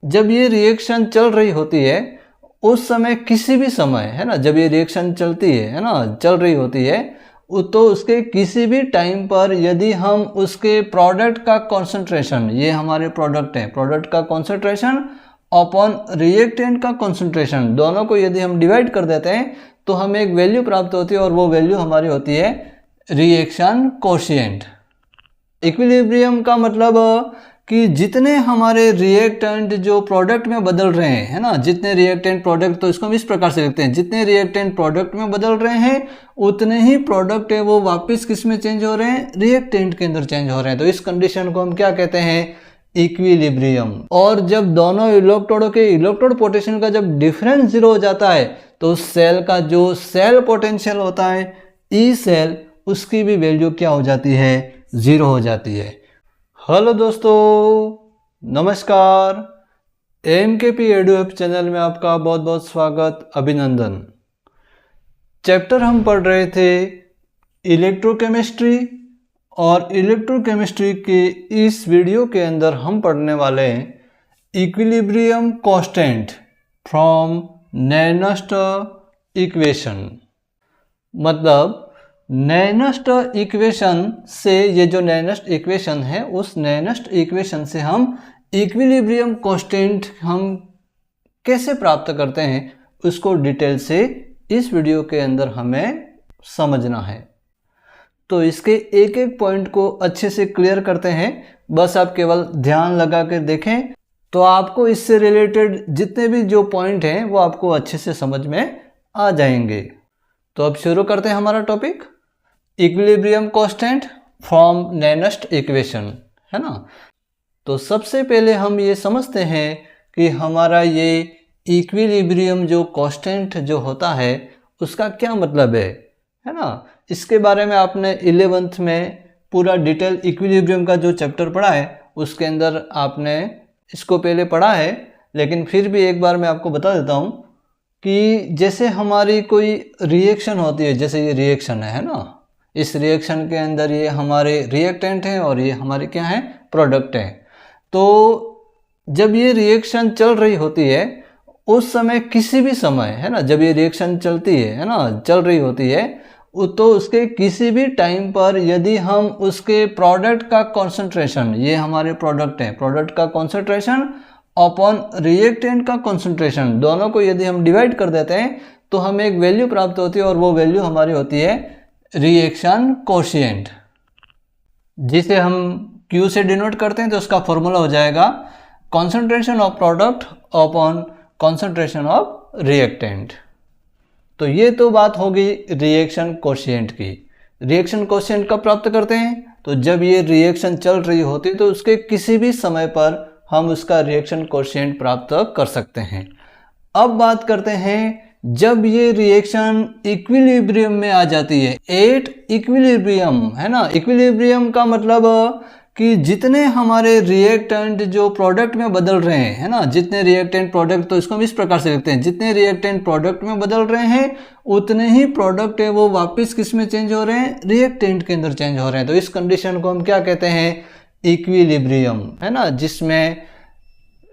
जब ये रिएक्शन चल रही होती है उस समय किसी भी समय, है ना, जब ये रिएक्शन चलती है ना, चल रही होती है, तो उसके किसी भी टाइम पर यदि हम उसके प्रोडक्ट का कॉन्सेंट्रेशन, ये हमारे प्रोडक्ट है, प्रोडक्ट का कॉन्सेंट्रेशन अपॉन रिएक्टेंट का कॉन्सेंट्रेशन, दोनों को यदि हम डिवाइड कर देते हैं तो हमें एक वैल्यू प्राप्त होती है और वो वैल्यू हमारी होती है रिएक्शन कोशिएंट। इक्विलिब्रियम का मतलब कि जितने हमारे रिएक्टेंट जो प्रोडक्ट में बदल रहे हैं, है ना, जितने रिएक्टेंट प्रोडक्ट, तो इसको हम इस प्रकार से लिखते हैं, जितने रिएक्टेंट प्रोडक्ट में बदल रहे हैं उतने ही प्रोडक्ट है वो वापस किस में चेंज हो रहे हैं, रिएक्टेंट के अंदर चेंज हो रहे हैं। तो इस कंडीशन को हम क्या कहते हैं, इक्विलिब्रियम। और जब दोनों इलेक्ट्रोडों के इलेक्ट्रोड पोटेंशियल का जब डिफरेंस 0 हो जाता है तो सेल का जो सेल पोटेंशियल होता है ई सेल, उसकी भी वैल्यू क्या हो जाती है, 0 हो जाती है। हेलो दोस्तों, नमस्कार। AMKP एडुएप चैनल में आपका बहुत बहुत स्वागत, अभिनंदन। चैप्टर हम पढ़ रहे थे इलेक्ट्रोकेमिस्ट्री, और इलेक्ट्रोकेमिस्ट्री के इस वीडियो के अंदर हम पढ़ने वाले हैं equilibrium constant from Nernst equation. मतलब नैनस्ट इक्वेशन से, ये जो नैनस्ट इक्वेशन है उस नैनस्ट इक्वेशन से हम इक्विलिब्रियम कांस्टेंट हम कैसे प्राप्त करते हैं उसको डिटेल से इस वीडियो के अंदर हमें समझना है। तो इसके एक एक पॉइंट को अच्छे से क्लियर करते हैं, बस आप केवल ध्यान लगा कर देखें तो आपको इससे रिलेटेड जितने भी जो पॉइंट हैं वो आपको अच्छे से समझ में आ जाएंगे। तो अब शुरू करते हैं हमारा topic, equilibrium constant from Nernst equation, है ना। तो सबसे पहले हम ये समझते हैं कि हमारा ये इक्विलिब्रियम जो कांस्टेंट जो होता है उसका क्या मतलब है ना। इसके बारे में आपने 11th में पूरा डिटेल इक्विलिब्रियम का जो चैप्टर पढ़ा है उसके अंदर आपने इसको पहले पढ़ा है, लेकिन फिर भी एक बार मैं आपको बता देता हूँ कि जैसे हमारी कोई रिएक्शन होती है, जैसे ये रिएक्शन है ना, इस रिएक्शन के अंदर ये हमारे रिएक्टेंट हैं और ये हमारे क्या है, प्रोडक्ट हैं। तो जब ये रिएक्शन चल रही होती है उस समय किसी भी समय, है ना, जब ये रिएक्शन चलती है ना, चल रही होती है, तो उसके किसी भी टाइम पर यदि हम उसके प्रोडक्ट का कॉन्सेंट्रेशन, ये हमारे प्रोडक्ट है, प्रोडक्ट का कॉन्सेंट्रेशन अपॉन रिएक्टेंट का कॉन्सेंट्रेशन, दोनों को यदि हम डिवाइड कर देते हैं तो हमें एक वैल्यू प्राप्त होती है और वो वैल्यू हमारी होती है रिएक्शन कोशिएंट, जिसे हम Q से डिनोट करते हैं। तो उसका फॉर्मूला हो जाएगा concentration of product upon concentration of reactant. तो ये तो बात होगी रिएक्शन कोशिएंट की। रिएक्शन कोशिएंट कब प्राप्त करते हैं, तो जब ये रिएक्शन चल रही होती है तो उसके किसी भी समय पर हम उसका रिएक्शन कोशिएंट प्राप्त कर सकते हैं। अब बात करते हैं जब ये रिएक्शन इक्विलिब्रियम में आ जाती है, एट इक्विलिब्रियम, है ना। इक्विलिब्रियम का मतलब कि जितने हमारे रिएक्टेंट जो प्रोडक्ट में बदल रहे हैं, है ना, जितने रिएक्टेंट प्रोडक्ट, तो इसको हम इस प्रकार से लिखते हैं, जितने रिएक्टेंट प्रोडक्ट में बदल रहे हैं उतने ही प्रोडक्ट है वो वापस किस में चेंज हो रहे हैं, रिएक्टेंट के अंदर चेंज हो रहे हैं। तो इस कंडीशन को हम क्या कहते हैं, इक्विलिब्रियम, है ना, जिसमें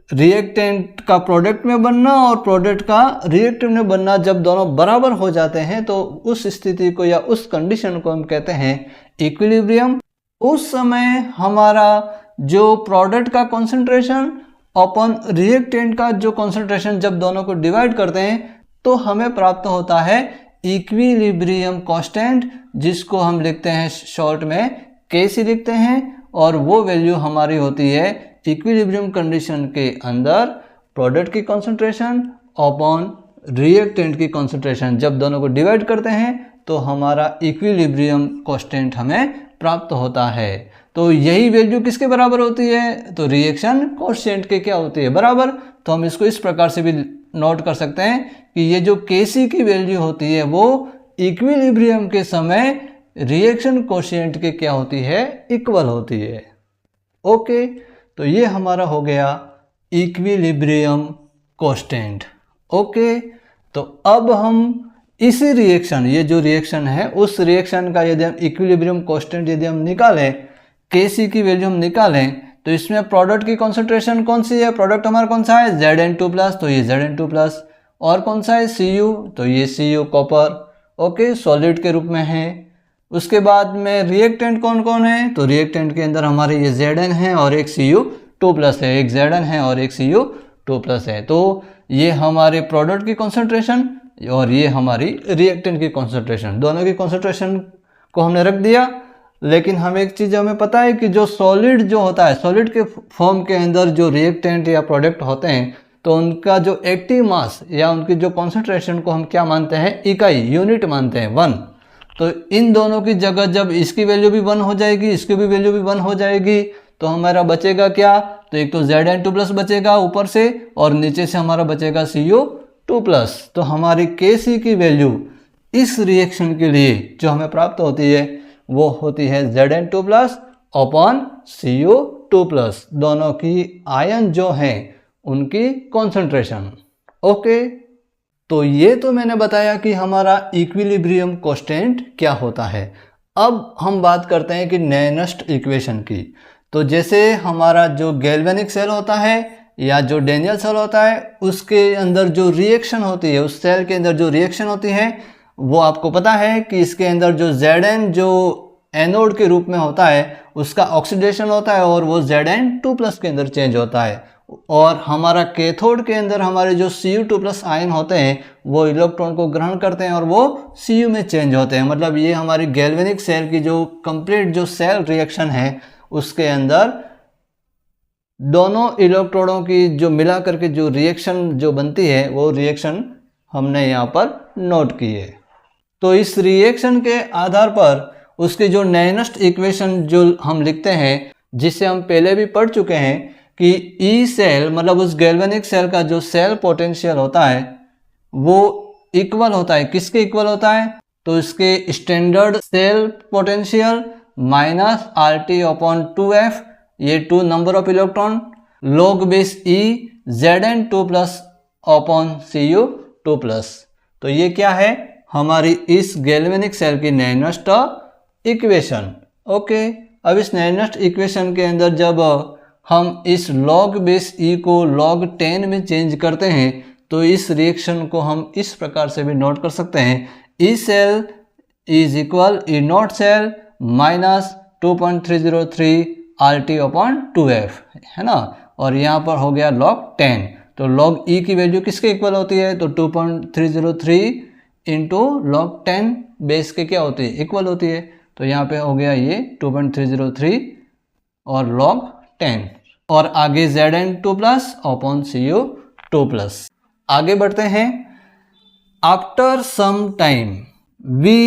रिएक्टेंट का प्रोडक्ट में बनना और प्रोडक्ट का रिएक्टेंट में बनना जब दोनों बराबर हो जाते हैं तो उस स्थिति को या उस कंडीशन को हम कहते हैं इक्विलिब्रियम। उस समय हमारा जो प्रोडक्ट का कॉन्सेंट्रेशन अपॉन रिएक्टेंट का जो कॉन्सेंट्रेशन, जब दोनों को डिवाइड करते हैं तो हमें प्राप्त होता है इक्विलिब्रियम कांस्टेंट, जिसको हम लिखते हैं शॉर्ट में KC लिखते हैं, और वो वैल्यू हमारी होती है इक्विलिब्रियम कंडीशन के अंदर प्रोडक्ट की कॉन्सेंट्रेशन अपॉन रिएक्टेंट की कॉन्सेंट्रेशन, जब दोनों को डिवाइड करते हैं तो हमारा इक्विलिब्रियम कांस्टेंट हमें प्राप्त होता है। तो यही वैल्यू किसके बराबर होती है, तो रिएक्शन कोशिएंट के क्या होती है, बराबर। तो हम इसको इस प्रकार से भी नोट कर सकते हैं कि ये जो KC की वैल्यू होती है वो इक्विलिब्रियम के समय रिएक्शन कोशिएंट के क्या होती है, इक्वल होती है। ओके, तो ये हमारा हो गया इक्विलिब्रियम कांस्टेंट। ओके, तो अब हम इसी रिएक्शन, ये जो रिएक्शन है उस रिएक्शन का यदि हम इक्विलिब्रियम कांस्टेंट यदि हम निकालें, KC की वैल्यू हम निकालें, तो इसमें प्रोडक्ट की कॉन्सेंट्रेशन कौन सी है, प्रोडक्ट हमारा कौन सा है Zn2+, तो ये Zn2+, और कौन सा है Cu, तो ये Cu कॉपर, ओके, सॉलिड के रूप में है। उसके बाद में रिएक्टेंट कौन कौन है, तो रिएक्टेंट के अंदर हमारे ये Zn है और एक Cu2+ है, एक Zn है और एक Cu2+ है। तो ये हमारे प्रोडक्ट की कॉन्सेंट्रेशन और ये हमारी रिएक्टेंट की कॉन्सेंट्रेशन, दोनों की कॉन्सेंट्रेशन को हमने रख दिया। लेकिन हमें एक चीज़ हमें पता है कि जो सॉलिड जो होता है, सॉलिड के फॉर्म के अंदर जो रिएक्टेंट या प्रोडक्ट होते हैं, तो उनका जो एक्टिव मास या उनकी जो कॉन्सेंट्रेशन को हम क्या मानते हैं, इकाई, यूनिट मानते हैं, 1। तो इन दोनों की जगह जब इसकी वैल्यू भी 1 हो जाएगी, इसकी भी वैल्यू भी 1 हो जाएगी, तो हमारा बचेगा क्या, तो एक तो Zn2+ बचेगा ऊपर से और नीचे से हमारा बचेगा Cu2+। तो हमारी Kc की वैल्यू इस रिएक्शन के लिए जो हमें प्राप्त होती है वो होती है Zn2+ अपॉन Cu2+, दोनों की आयन जो हैं उनकी कॉन्सेंट्रेशन, ओके। तो ये तो मैंने बताया कि हमारा इक्विलिब्रियम कांस्टेंट क्या होता है। अब हम बात करते हैं कि नैनस्ट इक्वेशन की। तो जैसे हमारा जो गैल्वेनिक सेल होता है या जो डैनियल सेल होता है, उसके अंदर जो रिएक्शन होती है, उस सेल के अंदर जो रिएक्शन होती है, वो आपको पता है कि इसके अंदर जो Zn जो एनोड के रूप में होता है उसका ऑक्सीडेशन होता है और वो Zn2+ के अंदर चेंज होता है। और हमारा कैथोड के अंदर हमारे जो Cu2+ आयन होते हैं वो इलेक्ट्रॉन को ग्रहण करते हैं और वो Cu में चेंज होते हैं। मतलब ये हमारी गैल्वेनिक सेल की जो कंप्लीट जो सेल रिएक्शन है उसके अंदर दोनों इलेक्ट्रोडों की जो मिला करके जो रिएक्शन जो बनती है वो रिएक्शन हमने यहाँ पर नोट की है। तो इस रिएक्शन के आधार पर उसकी जो नैनस्ट इक्वेशन जो हम लिखते हैं, जिसे हम पहले भी पढ़ चुके हैं कि ई सेल मतलब उस गैल्वेनिक सेल का जो सेल पोटेंशियल होता है वो इक्वल होता है, किसके इक्वल होता है, तो इसके standard cell potential minus RT/2F, ये 2 number of electron, log base E Zn2+ upon Cu2+। तो ये क्या है, हमारी इस गैल्वेनिक सेल की नैनस्ट इक्वेशन, ओके। अब इस नैनस्ट इक्वेशन के अंदर जब हम इस log बेस E को log 10 में चेंज करते हैं तो इस रिएक्शन को हम इस प्रकार से भी नोट कर सकते हैं, E cell is equal E nought cell minus 2.303 RT/2F, है ना। और यहाँ पर हो गया log 10। तो log E की वैल्यू किसके इक्वल होती है, तो 2.303 इंटू log 10 बेस के क्या होती है, इक्वल होती है। तो यहाँ पे हो गया ये 2.303 और log 10 और आगे Zn2+ अपॉन Cu2+। आगे बढ़ते हैं। After some time we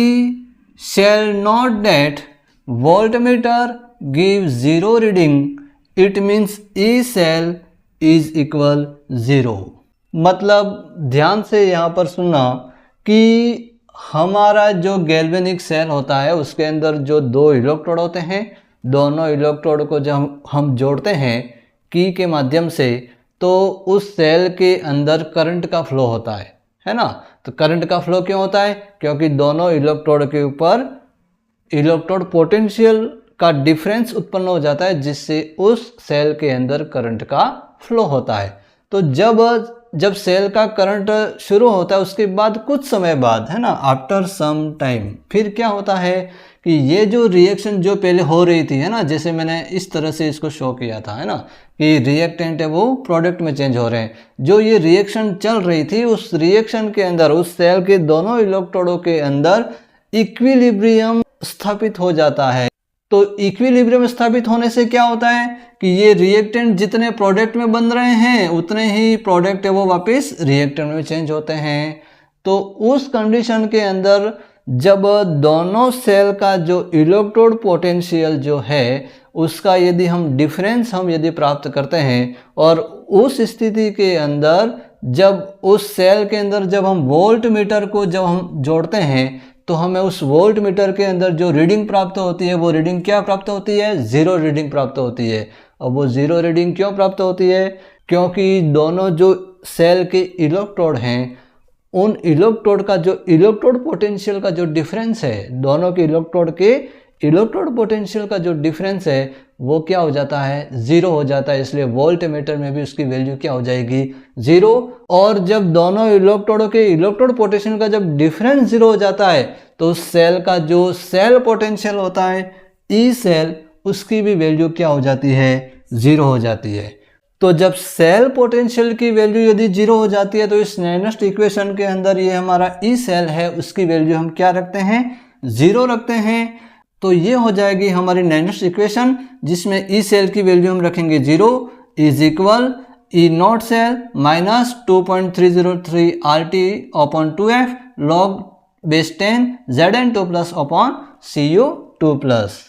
shall note that voltmeter give 0 reading, it means E cell is equal 0। मतलब ध्यान से यहाँ पर सुनना कि हमारा जो गैल्वेनिक सेल होता है उसके अंदर जो 2 इलेक्ट्रोड होते हैं, दोनों इलेक्ट्रोड को जब हम जोड़ते हैं की के माध्यम से, तो उस सेल के अंदर करंट का फ्लो होता है ना। तो करंट का फ्लो क्यों होता है, क्योंकि दोनों इलेक्ट्रोड के ऊपर इलेक्ट्रोड पोटेंशियल का डिफरेंस उत्पन्न हो जाता है, जिससे उस सेल के अंदर करंट का फ्लो होता है। तो जब सेल का करंट शुरू होता है उसके बाद कुछ समय बाद, है ना, आफ्टर सम टाइम, फिर क्या होता है कि ये जो रिएक्शन जो पहले हो रही थी, है ना, जैसे मैंने इस तरह से इसको शो किया था, है ना, कि रिएक्टेंट है वो प्रोडक्ट में चेंज हो रहे हैं। जो ये रिएक्शन चल रही थी उस रिएक्शन के अंदर उस सेल के दोनों इलेक्ट्रोडों के अंदर इक्विलिब्रियम स्थापित हो जाता है। तो इक्विलिब्रियम स्थापित होने से क्या होता है कि ये रिएक्टेंट जितने प्रोडक्ट में बन रहे हैं उतने ही प्रोडक्ट है वो वापस रिएक्टेंट में चेंज होते हैं। तो उस कंडीशन के अंदर जब दोनों सेल का जो इलेक्ट्रोड पोटेंशियल जो है उसका यदि हम डिफरेंस यदि प्राप्त करते हैं और उस स्थिति के अंदर जब उस सेल के अंदर जब हम वोल्ट मीटर को जब हम जोड़ते हैं तो हमें उस वोल्ट मीटर के अंदर जो रीडिंग प्राप्त होती है वो रीडिंग क्या प्राप्त होती है, 0 रीडिंग प्राप्त होती है। और वो 0 रीडिंग क्यों प्राप्त होती है, क्योंकि दोनों जो सेल के इलेक्ट्रोड हैं उन इलेक्ट्रोड का जो इलेक्ट्रोड पोटेंशियल का जो डिफरेंस है, दोनों के इलेक्ट्रोड पोटेंशियल का जो डिफरेंस है वो क्या हो जाता है, 0 हो जाता है। इसलिए वोल्ट मीटर में भी उसकी वैल्यू क्या हो जाएगी, 0। और जब दोनों इलेक्ट्रोडों के इलेक्ट्रोड पोटेंशियल का जब डिफरेंस 0 हो जाता है तो सेल का जो सेल पोटेंशियल होता है ई सेल, उसकी भी वैल्यू क्या हो जाती है, 0 हो जाती है। तो जब सेल पोटेंशियल की वैल्यू यदि 0 हो जाती है तो इस नेनस्ट इक्वेशन के अंदर ये हमारा ई सेल है, उसकी वैल्यू हम क्या रखते हैं, 0 रखते हैं। तो ये हो जाएगी हमारी नेनस्ट इक्वेशन, जिसमें ई सेल की वैल्यू हम रखेंगे 0 is equal E not cell minus 2.303 RT upon 2F log base 10 Zn2 plus upon Cu2 plus.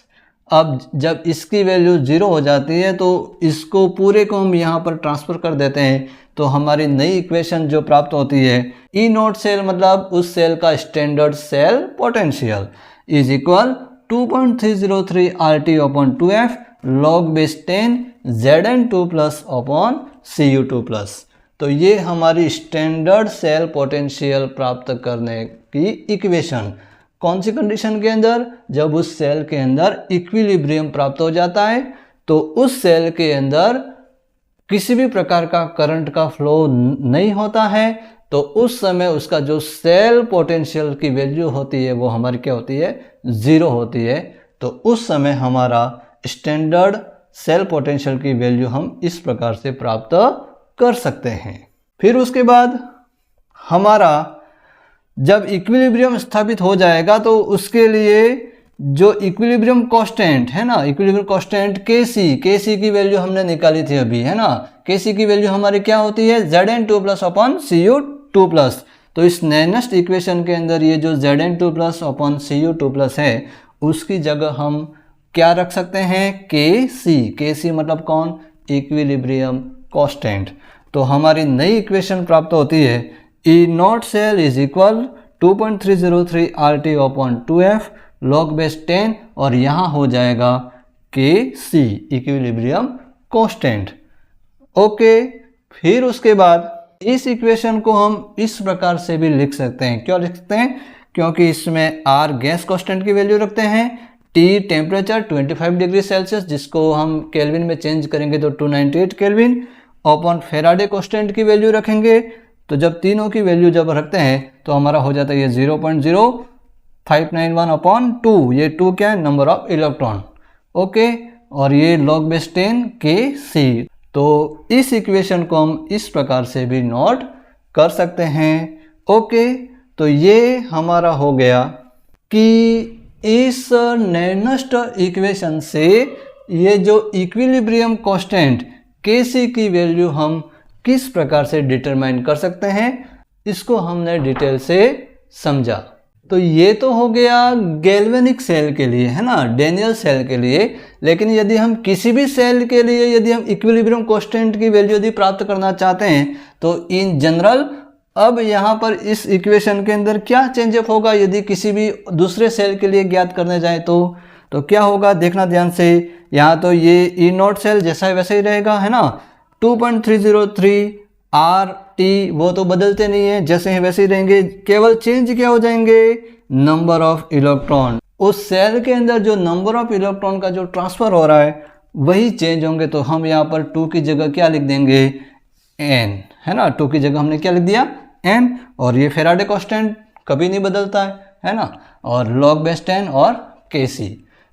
अब जब इसकी वैल्यू 0 हो जाती है तो इसको पूरे को हम यहाँ पर ट्रांसफ़र कर देते हैं, तो हमारी नई इक्वेशन जो प्राप्त होती है, ई नॉट सेल मतलब उस सेल का standard cell potential is equal 2.303 RT upon 2F log base 10 Zn2 plus upon Cu2 plus. तो ये हमारी स्टैंडर्ड सेल पोटेंशियल प्राप्त करने की इक्वेशन कौन सी कंडीशन के अंदर, जब उस सेल के अंदर इक्विलिब्रियम प्राप्त हो जाता है, तो उस सेल के अंदर किसी भी प्रकार का करंट का फ्लो नहीं होता है, तो उस समय उसका जो सेल पोटेंशियल की वैल्यू होती है वो हमारी क्या होती है, 0 होती है। तो उस समय हमारा स्टैंडर्ड सेल पोटेंशियल की वैल्यू हम इस प्रकार से प्राप्त कर सकते हैं। फिर उसके बाद हमारा जब इक्विलिब्रियम स्थापित हो जाएगा तो उसके लिए जो इक्विलिब्रियम कांस्टेंट है ना, इक्विलिब्रियम कांस्टेंट Kc की वैल्यू हमने निकाली थी अभी, है ना। Kc की वैल्यू हमारी क्या होती है, Zn2 plus upon Cu2 plus. तो इस नेनस्ट इक्वेशन के अंदर ये जो Zn2 plus upon Cu2 plus है, उसकी जगह हम क्या रख सकते हैं, Kc मतलब कौन, इक्विलिब्रियम कांस्टेंट। तो हमारी नई इक्वेशन प्राप्त होती है E not cell is equal 2.303 RT upon 2F log base 10 और यहाँ हो जाएगा Kc इक्विलिब्रियम कांस्टेंट। ओके, फिर उसके बाद इस इक्वेशन को हम इस प्रकार से भी लिख सकते हैं। क्यों लिख सकते हैं, क्योंकि इसमें R गैस कांस्टेंट की वैल्यू रखते हैं, T टेम्परेचर 25 डिग्री सेल्सियस जिसको हम केल्विन में चेंज करेंगे तो 298 केल्विन अपॉन फेराडे कांस्टेंट की वैल्यू रखेंगे। तो जब तीनों की वैल्यू जब रखते हैं तो हमारा हो जाता है ये 0.0591 अपॉन 2, ये 2 क्या है, नंबर ऑफ इलेक्ट्रॉन। ओके, और ये लॉग बेस 10 Kc। तो इस इक्वेशन को हम इस प्रकार से भी नोट कर सकते हैं। ओके, तो ये हमारा हो गया कि इस नेनस्ट इक्वेशन से ये जो इक्विलिब्रियम कांस्टेंट Kc की वैल्यू हम किस प्रकार से डिटरमाइन कर सकते हैं, इसको हमने डिटेल से समझा। तो ये तो हो गया गैल्वेनिक सेल के लिए, है ना, डेनियल सेल के लिए। लेकिन यदि हम किसी भी सेल के लिए यदि हम इक्विलिब्रियम कांस्टेंट की वैल्यू यदि प्राप्त करना चाहते हैं तो इन जनरल अब यहाँ पर इस इक्वेशन के अंदर क्या चेंजअप होगा यदि किसी भी दूसरे सेल के लिए ज्ञात करने जाए तो क्या होगा, देखना ध्यान से। यहाँ तो ये ई नॉट सेल जैसा है वैसे ही रहेगा, है ना। 2.303 RT वो तो बदलते नहीं है, जैसे हैं वैसे ही रहेंगे, केवल चेंज क्या हो जाएंगे, नंबर ऑफ इलेक्ट्रॉन। उस सेल के अंदर जो नंबर ऑफ इलेक्ट्रॉन का जो ट्रांसफ़र हो रहा है वही चेंज होंगे। तो हम यहाँ पर 2 की जगह क्या लिख देंगे, n, है ना। 2 की जगह हमने क्या लिख दिया, n। और ये फेराडे कांस्टेंट कभी नहीं बदलता है ना। और लॉग बेस 10 और Kc।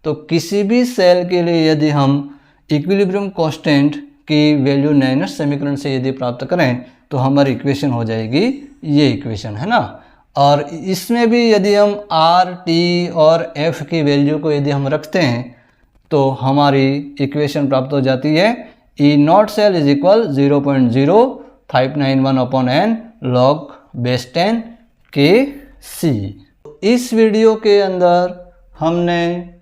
तो किसी भी सेल के लिए यदि हम इक्विलिब्रियम कांस्टेंट की वैल्यू नेनस्ट समीकरण से यदि प्राप्त करें तो हमारी इक्वेशन हो जाएगी ये इक्वेशन, है ना। और इसमें भी यदि हम R, T और F की वैल्यू को यदि हम रखते हैं तो हमारी इक्वेशन प्राप्त हो जाती है E not cell is equal 0.0591 upon n log base 10 Kc। इस वीडियो के अंदर हमने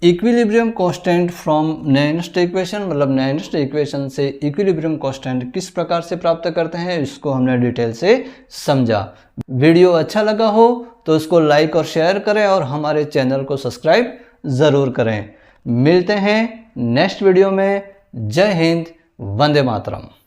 equilibrium constant from Nernst equation, मतलब नेनस्ट इक्वेशन से इक्विलिब्रियम कांस्टेंट किस प्रकार से प्राप्त करते हैं इसको हमने डिटेल से समझा। वीडियो अच्छा लगा हो तो उसको लाइक और शेयर करें और हमारे चैनल को सब्सक्राइब ज़रूर करें। मिलते हैं नेक्स्ट वीडियो में। जय हिंद, वंदे मातरम।